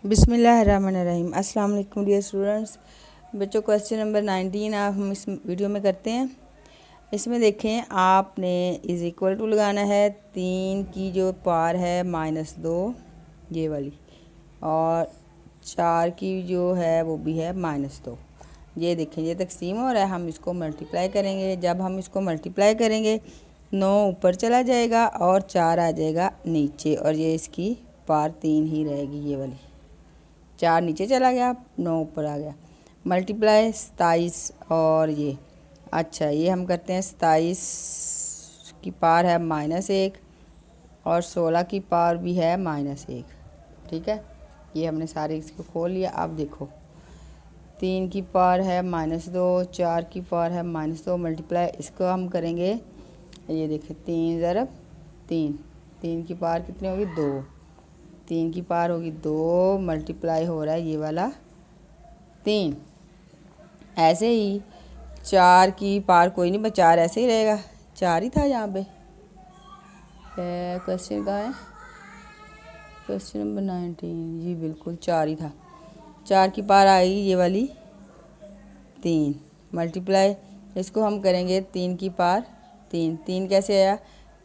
बिस्मिल्लाहिर्रहमानिर्रहीम। अस्सलाम वालेकुम डियर स्टूडेंट्स। बच्चों, क्वेश्चन नंबर 19 आप हम इस वीडियो में करते हैं। इसमें देखें, आपने इज़ इक्वल टू लगाना है 3 की जो पावर है -2 ये वाली, और 4 की जो है वो भी है -2। ये देखें, ये तकसीम हो रहा है, हम इसको मल्टीप्लाई करेंगे। जब हम इसको मल्टीप्लाई करेंगे 9 ऊपर चला जाएगा और 4 आ जाएगा नीचे, और ये इसकी पावर 3 ही रहेगी। ये वाली 4 नीचे चला गया, 9 ऊपर आ गया। मल्टीप्लाई 27 और ये, अच्छा ये हम करते हैं 27 की पावर है -1 और 16 की पावर भी है -1। ठीक है, ये हमने सारे इसको खोल लिया। अब देखो, 3 की पावर है -2, 4 की पावर है -2, मल्टीप्लाई इसको हम करेंगे। ये देखिए 3 ज़रब 3, 3 की पावर कितनी होगी 2, 3 की पावर होगी 2, मल्टीप्लाई हो रहा है ये वाला 3। ऐसे ही 4 की पावर कोई नहीं, बस 4 ऐसे ही रहेगा, 4 ही था यहाँ पे। क्वेश्चन कहाँ है? क्वेश्चन नंबर 19, जी बिल्कुल 4 ही था। 4 की पावर आएगी ये वाली 3, मल्टीप्लाई इसको हम करेंगे 3 की पावर 3, 3 कैसे आया?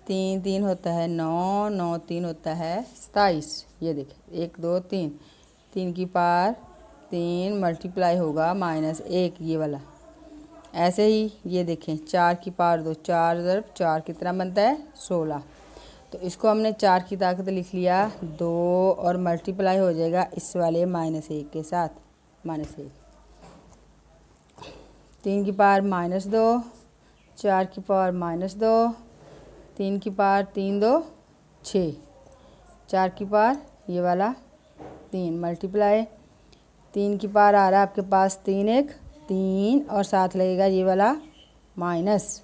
3 3 होता है 9, 9 3 होता है 27। ये देखें 1 2 3, 3 की पावर 3 मल्टीप्लाई होगा -1 ये वाला। ऐसे ही ये देखें 4 की पावर 2, 4 ज़रब 4 कितना बनता है 16। तो इसको हमने 4 की ताकत लिख लिया 2, और मल्टीप्लाई हो जाएगा इस वाले -1 के साथ, -1। 3 की पावर -2, 4 की पावर -2, 3 की पावर 3 2 6, 4 की पावर ये वाला 3, मल्टीप्लाई 3 की पावर आ रहा है आपके पास 3 1 3, और साथ लगेगा ये वाला माइनस,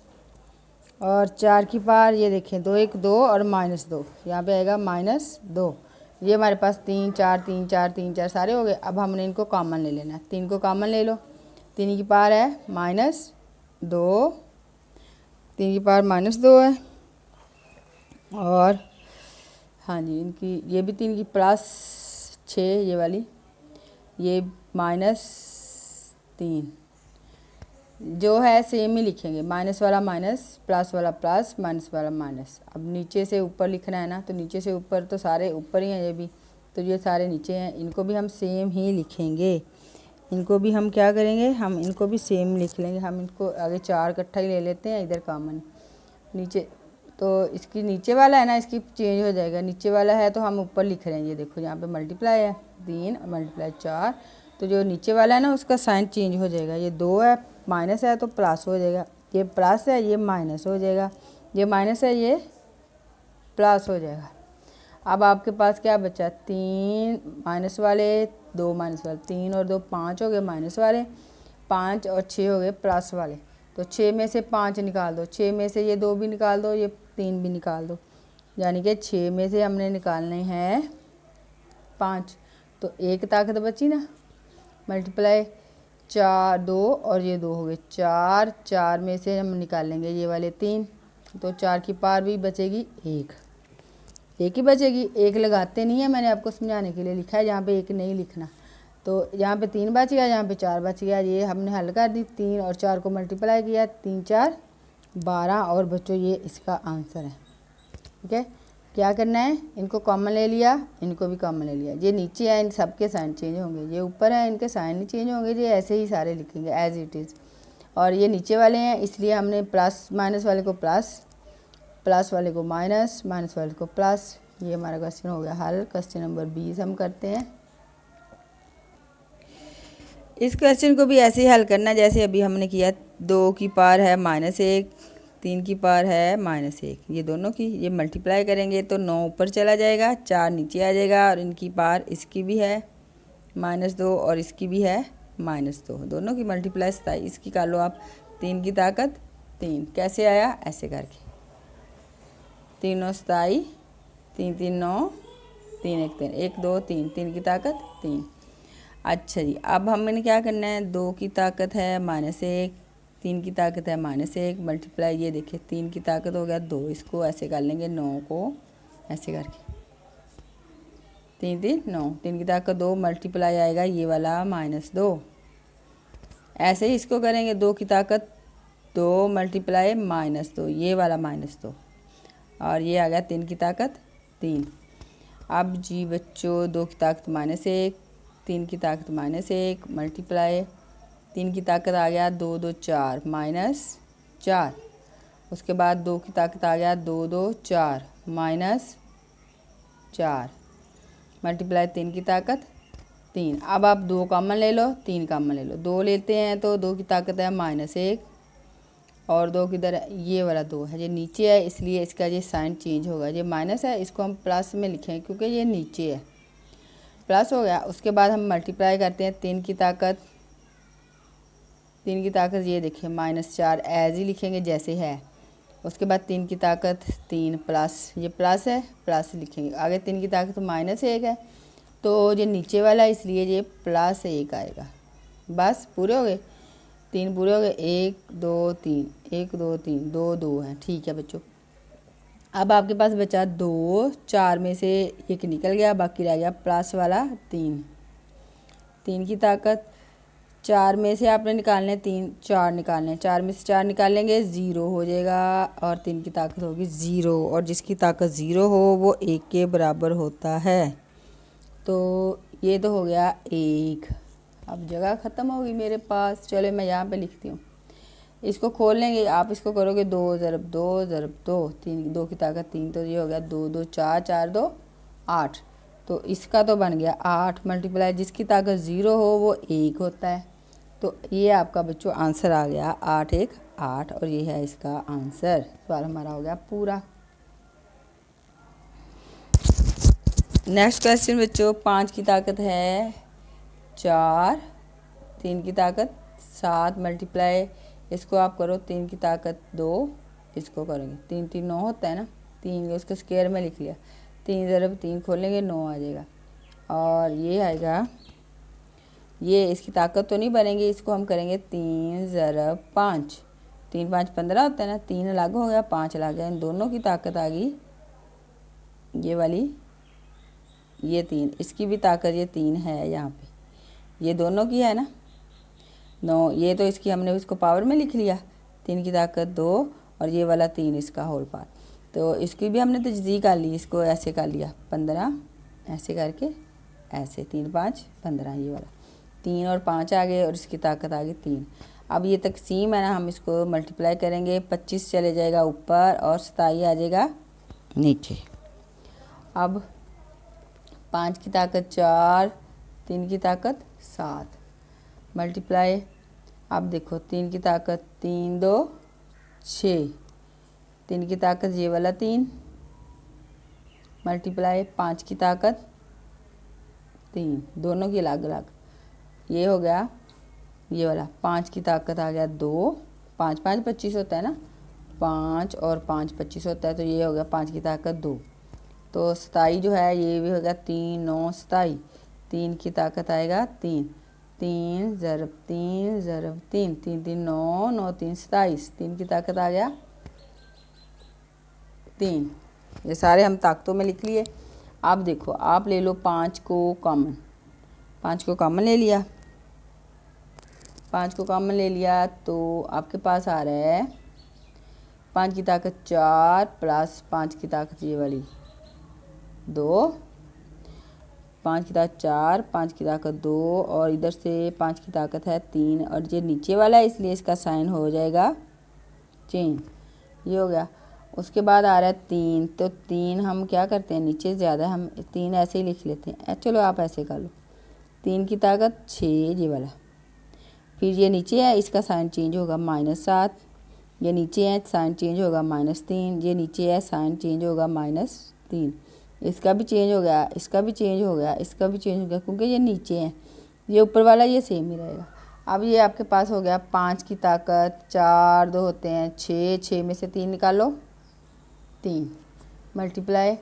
और 4 की पावर ये देखें 2 1 2 और -2, यहाँ पे आएगा -2। ये हमारे पास 3 4 3 4 3 4 सारे हो गए। अब हमने इनको कॉमन ले लेना है, 3 को कॉमन ले लो। 3 की पावर है -2, 3 की पावर -2 है, और हाँ जी इनकी ये भी 3 की +6 ये वाली, ये -3 जो है सेम ही लिखेंगे, माइनस वाला माइनस, प्लस वाला प्लस, माइनस वाला माइनस। अब नीचे से ऊपर लिखना है ना, तो नीचे से ऊपर तो सारे ऊपर ही हैं ये भी, तो ये सारे नीचे हैं, इनको भी हम सेम ही लिखेंगे। इनको भी हम क्या करेंगे, हम इनको भी सेम लिख लेंगे। हम इनको आगे 4 इकट्ठा ही ले लेते हैं, इधर कॉमन नीचे, तो इसकी नीचे वाला है ना, इसकी चेंज हो जाएगा। नीचे वाला है तो हम ऊपर लिख रहे हैं, ये देखो यहाँ पे मल्टीप्लाई है 3 और मल्टीप्लाई 4, तो जो नीचे वाला है ना उसका साइन चेंज हो जाएगा। ये 2 है, माइनस है तो प्लस हो जाएगा, ये प्लस है ये माइनस हो जाएगा, ये माइनस है ये प्लस हो जाएगा। अब आपके पास क्या बचा? 3 माइनस वाले, 2 माइनस वाले, 3 और 2 5 हो गए माइनस वाले, 5 और 6 हो गए प्लस वाले। तो 6 में से 5 निकाल दो, 6 में से ये 2 भी निकाल दो, ये 3 भी निकाल दो, यानी कि 6 में से हमने निकालने हैं 5, तो एक ताकत बची ना। मल्टीप्लाई 4 2 और ये 2 हो गए 4, 4 में से हम निकालेंगे ये वाले 3, तो 4 की पावर भी बचेगी 1, एक ही बचेगी। एक लगाते नहीं है, मैंने आपको समझाने के लिए लिखा है, यहाँ पे एक नहीं लिखना। तो यहाँ पे 3 बच गया, यहाँ पे 4 बच गया, ये हमने हल कर दी। 3 और 4 को मल्टीप्लाई किया, 3 4 12, और बच्चों ये इसका आंसर है। ठीक है, क्या करना है, इनको कॉमन ले लिया, इनको भी कॉमन ले लिया। ये नीचे है, इन सब के साइन चेंज होंगे, ये ऊपर है इनके साइन नहीं चेंज होंगे, ये ऐसे ही सारे लिखेंगे एज इट इज़। और ये नीचे वाले हैं, इसलिए हमने प्लस माइनस वाले को प्लस, प्लस वाले को माइनस, माइनस वाले को प्लस। ये हमारा क्वेश्चन हो गया हल। क्वेश्चन नंबर 20 हम करते हैं। इस क्वेश्चन को भी ऐसे ही हल करना जैसे अभी हमने किया। 2 की पावर है -1, 3 की पावर है -1, ये दोनों की ये मल्टीप्लाई करेंगे तो 9 ऊपर चला जाएगा, 4 नीचे आ जाएगा, और इनकी पावर इसकी भी है -2 और इसकी भी है -2, दोनों की मल्टीप्लाई 27 की कर लो आप। 3 की ताकत 3 कैसे आया? ऐसे करके 3 9 27, 3 3 9, 3 1 3, 1 2 3, 3 की ताकत 3। अच्छा जी, अब हमने क्या करना है, 2 की ताकत है -1, 3 की ताकत है -1, मल्टीप्लाई ये देखिए 3 की ताकत हो गया 2, इसको ऐसे कर लेंगे 9 को ऐसे करके 3 3 9, 3 की ताकत 2 मल्टीप्लाई आएगा ये वाला -2। ऐसे ही इसको करेंगे, 2 की ताकत 2 मल्टीप्लाई -2, ये वाला -2, और ये आ गया 3 की ताकत 3। अब जी बच्चों 2 की ताकत -1, 3 की ताकत -1 मल्टीप्लाई 3 की ताकत आ गया 2 2 4 -4। उसके बाद 2 की ताकत आ गया 2 2 4 -4 मल्टीप्लाई 3 की ताकत 3। अब आप 2 कॉमन ले लो, 3 कॉमन ले लो। 2 लेते हैं तो 2 की ताकत है -1 और 2 किधर है, ये वाला 2 है, ये नीचे है इसलिए इसका ये साइन चेंज होगा। ये माइनस है इसको हम प्लस में लिखें क्योंकि ये नीचे है, प्लस हो गया। उसके बाद हम मल्टीप्लाई करते हैं 3 की ताकत ये देखिए -4 एज ही लिखेंगे जैसे है। उसके बाद 3 की ताकत 3 प्लस, ये प्लस है प्लस लिखेंगे। आगे 3 की ताकत -1 है तो ये नीचे वाला है इसलिए ये +1 आएगा। बस पूरे हो गए, 3 पूरे हो गए, 1 2 3 1 2 3 2 2 है। ठीक है बच्चों, अब आपके पास बचा 2, 4 में से 1 निकल गया, बाकी रह गया प्लस वाला 3। 3 की ताकत 4 में से आपने निकालने 3 4 निकालने, 4 में से 4 निकालेंगे 0 हो जाएगा और 3 की ताकत होगी 0, और जिसकी ताकत 0 हो वो 1 के बराबर होता है। तो ये तो हो गया 1। अब जगह ख़त्म होगी मेरे पास, चलो मैं यहाँ पे लिखती हूँ। इसको खोल लेंगे, आप इसको करोगे 2 ज़रब 2 ज़रब 2, 3 2 की ताकत 3, तो ये हो गया 2 2 4 4 2 8। तो इसका तो बन गया 8 मल्टीप्लाई जिसकी ताकत 0 हो वो 1 होता है। तो ये आपका बच्चों आंसर आ गया 8 1 8, और ये है इसका आंसर। सवाल हमारा हो गया पूरा। नेक्स्ट क्वेश्चन बच्चों, 5 की ताकत है 4, 3 की ताकत 7 मल्टीप्लाई, इसको आप करो 3 की ताकत 2, इसको करेंगे 3 3 9 होता है ना, 3 उसको स्क्वायर में लिख लिया, 3 ज़रब 3 खोलेंगे 9 आ जाएगा। और ये आएगा, ये इसकी ताकत तो नहीं बनेगी, इसको हम करेंगे 3 ज़रब 5, 3 5 15 होता है ना, 3 अलग हो गया 5 अलग गया, इन दोनों की ताकत आ गई ये वाली, ये 3, इसकी भी ताकत ये 3 है यहाँ पे, ये दोनों की है ना 9, ये तो इसकी हमने इसको पावर में लिख लिया, 3 की ताकत 2 और ये वाला 3 इसका होल पावर, तो इसकी भी हमने तजज़ी कर ली, इसको ऐसे कर लिया 15 ऐसे करके, ऐसे 3 5 15, ये वाला 3 और 5 आ गए और इसकी ताकत आ गई 3। अब ये तकसीम है ना, हम इसको मल्टीप्लाई करेंगे, 25 चले जाएगा ऊपर और 27 आ जाएगा नीचे। अब 5 की ताकत 4, 3 की ताकत 7 मल्टीप्लाई, अब देखो 3 की ताकत 3 2 6, 3 की ताकत ये वाला 3 मल्टीप्लाई 5 की ताकत 3, दोनों की अलग अलग, ये हो गया ये वाला 5 की ताकत आ गया 2, 5 5 25 होता है ना, 5 और 5 25 होता है, तो ये हो गया 5 की ताकत 2। तो 27 जो है ये भी हो गया 3 9 27, 3 की ताकत आएगा 3, 3 ज़रब 3 ज़रब 3, 3 3 9 9 3 27, 3 की ताकत आ गया 3। ये सारे हम ताकतों में लिख लिए। अब देखो आप ले लो 5 को कॉमन, 5 को कॉमन ले लिया, 5 को कॉमन ले लिया तो आपके पास आ रहा है 5 की ताकत 4 प्लस 5 की ताकत ये वाली 2, 5 की ताकत 4 5 की ताकत 2 और इधर से 5 की ताकत है 3, और ये नीचे वाला है इसलिए इसका साइन हो जाएगा चेंज, ये हो गया। उसके बाद आ रहा है 3, तो 3 हम क्या करते हैं, नीचे ज़्यादा हम 3 ऐसे ही लिख लेते हैं, चलो आप ऐसे कर लो, 3 की ताकत 6 ये वाला, फिर ये नीचे है इसका साइन चेंज होगा -7, ये नीचे है साइन चेंज होगा -3, ये नीचे है साइन चेंज होगा -3, इसका भी चेंज हो गया, इसका भी चेंज हो गया, इसका भी चेंज हो गया, क्योंकि ये नीचे है, ये ऊपर वाला ये सेम ही रहेगा। अब ये आपके पास हो गया 5 की ताकत 4 2 होते हैं 6, 6 में से 3 निकालो 3 मल्टीप्लाई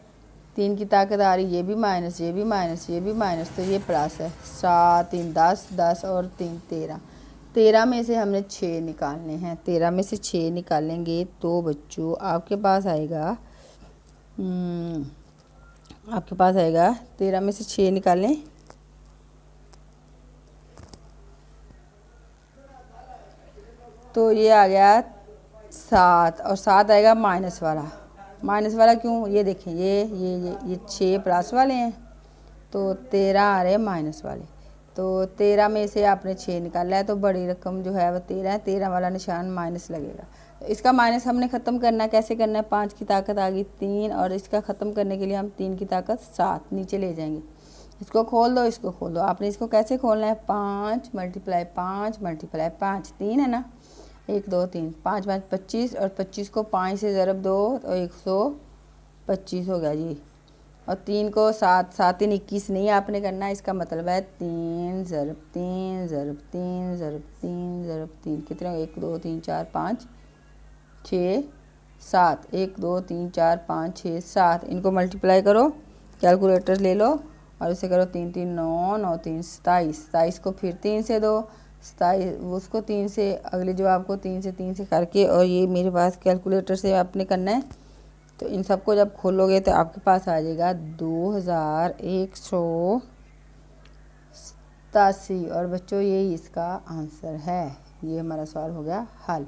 3 की ताकत आ रही, ये भी माइनस ये भी माइनस ये भी माइनस, तो ये प्लस है, 7 3 10 10 और 3 13, 13 में से हमने 6 निकालने हैं, 13 में से 6 निकालेंगे तो बच्चों आपके पास आएगा आपके पास आएगा 13 में से 6 निकालें तो ये आ गया 7 और 7 आएगा माइनस वाला क्यों, ये देखें ये 6 प्लस वाले हैं तो 13 आ रहे हैं माइनस वाले। तो 13 में से आपने 6 निकाला है तो बड़ी रकम जो है वो 13 है, 13 वाला निशान माइनस लगेगा। तो इसका माइनस हमने ख़त्म करना है, कैसे करना है, 5 की ताकत आ गई 3 और इसका ख़त्म करने के लिए हम 3 की ताकत 7 नीचे ले जाएंगे। इसको खोल दो, इसको खोल दो। आपने इसको कैसे खोलना है, 5 मल्टीप्लाई 5 3 है ना, 1 2 3 5 5 25 और 25 को 5 से ज़रब दो तो 125 हो गया जी। और 3 को 7 7 3 21 नहीं आपने करना, इसका मतलब है 3 ज़रब 3 ज़रब 3 ज़रब 3 ज़रब 3 कितने, 1 2 3 4 5 6 7 1 2 3 4 5 6 7 इनको मल्टीप्लाई करो, कैलकुलेटर ले लो और इसे करो 3 3 9 9 3 27 27 को फिर 3 से दो 27 उसको 3 से, अगले जवाब को 3 से करके, और ये मेरे पास कैलकुलेटर से आपने करना है। तो इन सबको जब खोलोगे तो आपके पास आ जाएगा 2187 और बच्चों यही इसका आंसर है। ये हमारा सवाल हो गया हल।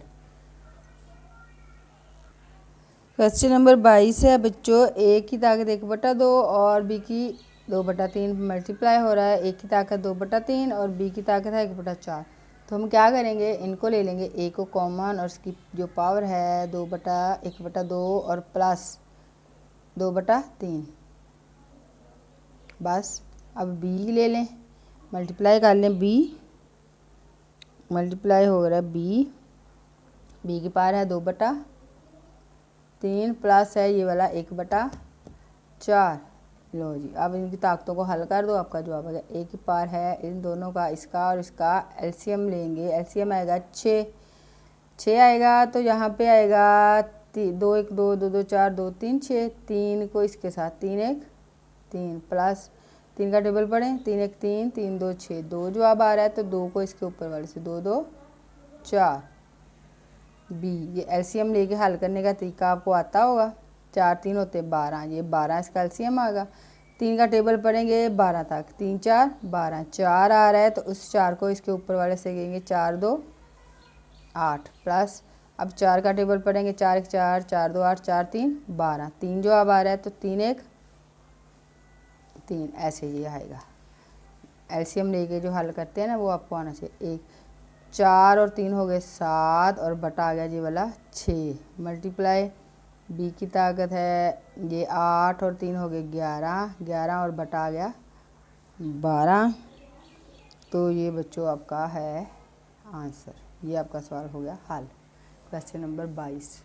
क्वेश्चन नंबर 22 है बच्चों, ए की ताकत 1/2 और बी की 2/3 मल्टीप्लाई हो रहा है। ए की ताकत 2/3 और बी की ताकत है 1/4। तो हम क्या करेंगे, इनको ले लेंगे ए को कॉमन और इसकी जो पावर है 1/2 और प्लस 2/3 बस। अब बी ले लें, मल्टीप्लाई कर लें, बी मल्टीप्लाई हो रहा है बी की पावर है 2/3 प्लस है ये वाला 1/4। लो जी, अब इनकी ताकतों को हल कर दो, आपका जवाब आ गया। ए की पावर है इन दोनों का, इसका और इसका एलसीएम लेंगे, एलसीएम आएगा 6 आएगा। तो यहाँ पे आएगा 2 1 2 2 2 4 2 3 6, 3 को इसके साथ 3 1 3 प्लस 3 का टेबल पढ़ें, 3 1 3 3 2 6 2 जवाब आ रहा है। तो 2 को इसके ऊपर वाले से 2 2 4 बी। ये एलसीएम लेके हल करने का तरीका आपको आता होगा। 4 3 होते 12, ये 12 इसका एलसीएम आएगा। 3 का टेबल पढ़ेंगे 12 तक, 3 4 12 4 आ रहा है तो उस 4 को इसके ऊपर वाले से कहेंगे 4 2 8 प्लस, अब 4 का टेबल पढ़ेंगे 4 1 4 4 2 8 4 3 12 3 जवाब आ रहा है। तो 3 1 3 ऐसे ये आएगा। एलसीएम लेके जो हल करते हैं ना वो आपको आना चाहिए। 4 और 3 हो गए 7 और बटा आ गया जी वाला 6 मल्टीप्लाई बी की ताकत है ये 8 और 3 हो गए 11 और बटा आ गया 12। तो ये बच्चों आपका है आंसर। ये आपका सवाल हो गया हल, क्वेश्चन नंबर 22।